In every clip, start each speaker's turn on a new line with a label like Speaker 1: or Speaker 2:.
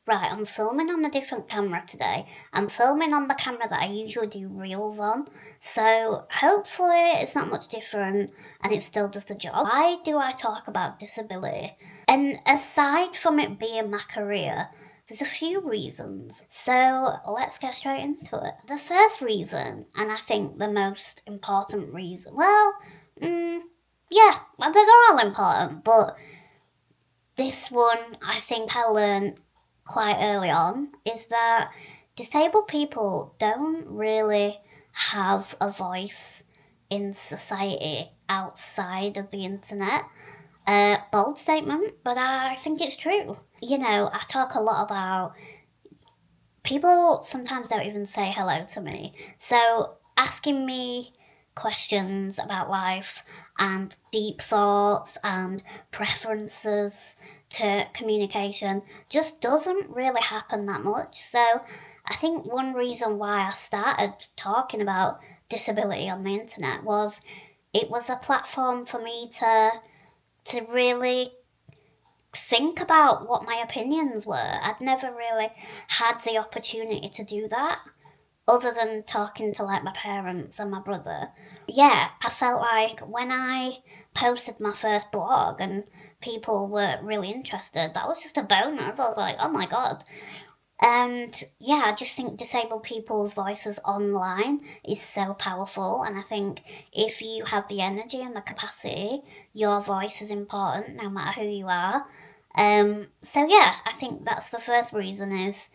Speaker 1: right, I'm filming on a different camera today. I'm filming on the camera that I usually do reels on. So hopefully it's not much different and it still does the job. Why do I talk about disability? And aside from it being my career, there's a few reasons. So let's get straight into it. The first reason, and I think the most important reason, yeah, they're all important, but this one I think I learned quite early on is that disabled people don't really have a voice in society outside of the internet. Bold statement, but I think it's true. I talk a lot about people sometimes don't even say hello to me. So asking me questions about life and deep thoughts and preferences to communication just doesn't really happen that much. So I think one reason why I started talking about disability on the internet was it was a platform for me to really think about what my opinions were. I'd never really had the opportunity to do that other than talking to like my parents and my brother. Yeah, I felt like when I posted my first blog and people were really interested, that was just a bonus. I was like, oh my god. And yeah, I just think disabled people's voices online is so powerful. And I think if you have the energy and the capacity, your voice is important no matter who you are. So yeah, I think that's the first reason is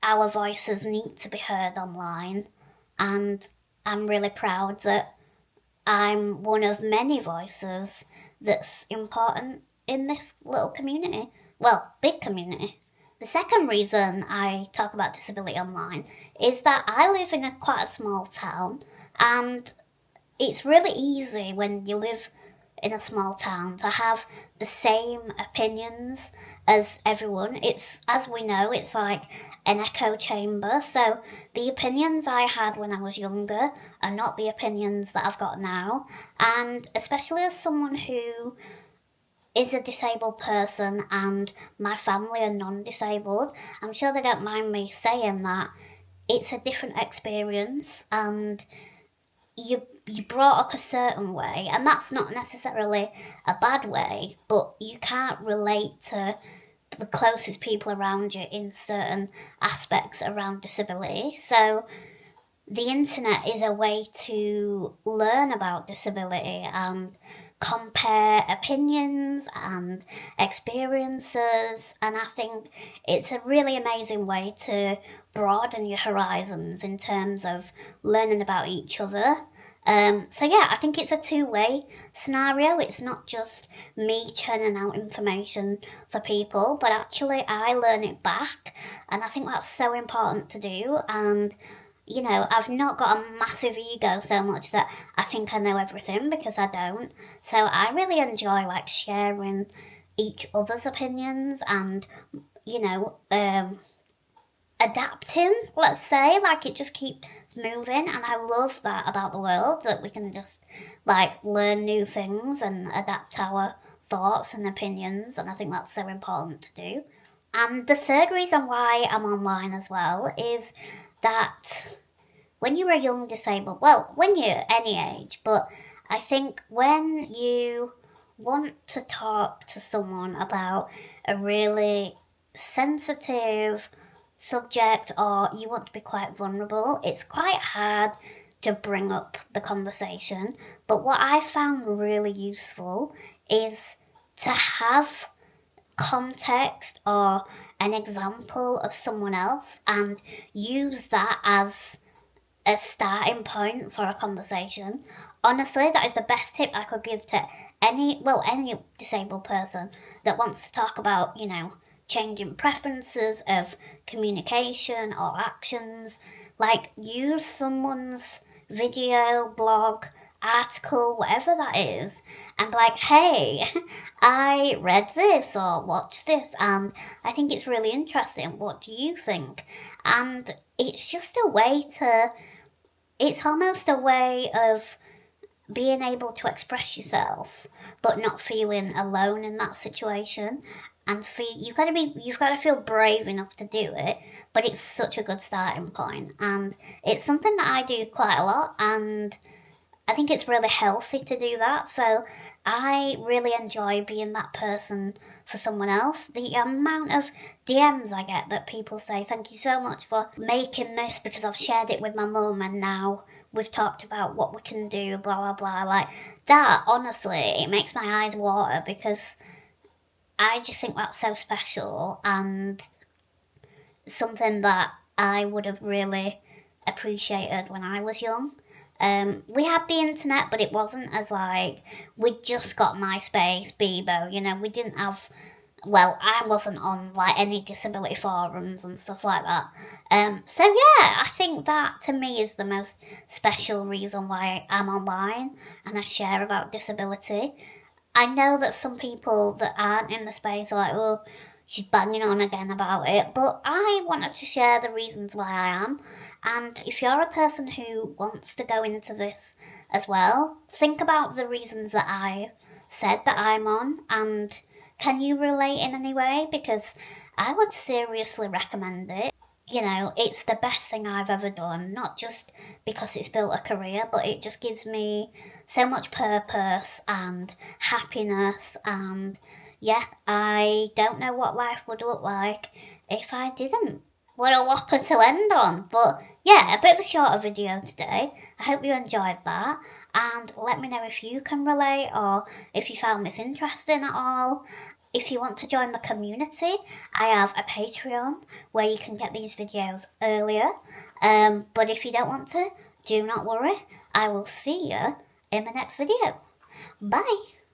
Speaker 1: our voices need to be heard online. And I'm really proud that I'm one of many voices that's important in this little community. Well, big community. The second reason I talk about disability online is that I live in quite a small town, and it's really easy when you live in a small town to have the same opinions as everyone. It's, as we know, it's like an echo chamber. So the opinions I had when I was younger are not the opinions that I've got now. And especially as someone who is a disabled person and my family are non-disabled, I'm sure they don't mind me saying that it's a different experience, and you brought up a certain way, and that's not necessarily a bad way, but you can't relate to the closest people around you in certain aspects around disability. So the internet is a way to learn about disability and compare opinions and experiences, and I think it's a really amazing way to broaden your horizons in terms of learning about each other. So yeah, I think it's a two-way scenario. It's not just me churning out information for people, but actually I learn it back, and I think that's so important to do. And I've not got a massive ego so much that I think I know everything, because I don't. So I really enjoy like sharing each other's opinions and, adapting, let's say, like it just keeps moving. And I love that about the world, that we can just like learn new things and adapt our thoughts and opinions. And I think that's so important to do. And the third reason why I'm online as well is that when you're a young disabled, well, when you're any age, but I think when you want to talk to someone about a really sensitive subject, or you want to be quite vulnerable, it's quite hard to bring up the conversation. But what I found really useful is to have context or an example of someone else and use that as a starting point for a conversation. Honestly, that is the best tip I could give to any disabled person that wants to talk about, changing preferences of communication or actions. Like, use someone's video, blog, article, whatever that is, and be like, hey, I read this or watched this, and I think it's really interesting. What do you think? And it's just a way it's almost a way of being able to express yourself, but not feeling alone in that situation. and you've got to feel brave enough to do it, but it's such a good starting point, and it's something that I do quite a lot, and I think it's really healthy to do that. So I really enjoy being that person for someone else. The amount of DMs I get that people say, thank you so much for making this because I've shared it with my mum and now we've talked about what we can do, blah, blah, blah. Like that, honestly, it makes my eyes water because I just think that's so special and something that I would have really appreciated when I was young. We had the internet, but it wasn't as like we'd just got MySpace, Bebo. You know, we didn't have. Well, I wasn't on like any disability forums and stuff like that. So yeah, I think that to me is the most special reason why I'm online and I share about disability. I know that some people that aren't in the space are like, oh, she's banging on again about it, but I wanted to share the reasons why I am. And if you're a person who wants to go into this as well, think about the reasons that I said that I'm on and can you relate in any way? Because I would seriously recommend it. You know, it's the best thing I've ever done, not just because it's built a career, but it just gives me so much purpose and happiness. And yeah, I don't know what life would look like if I didn't. What a whopper to end on. But yeah, a bit of a shorter video today. I hope you enjoyed that. And let me know if you can relate or if you found this interesting at all. If you want to join the community, I have a Patreon where you can get these videos earlier. But if you don't want to, do not worry. I will see you in the next video. Bye.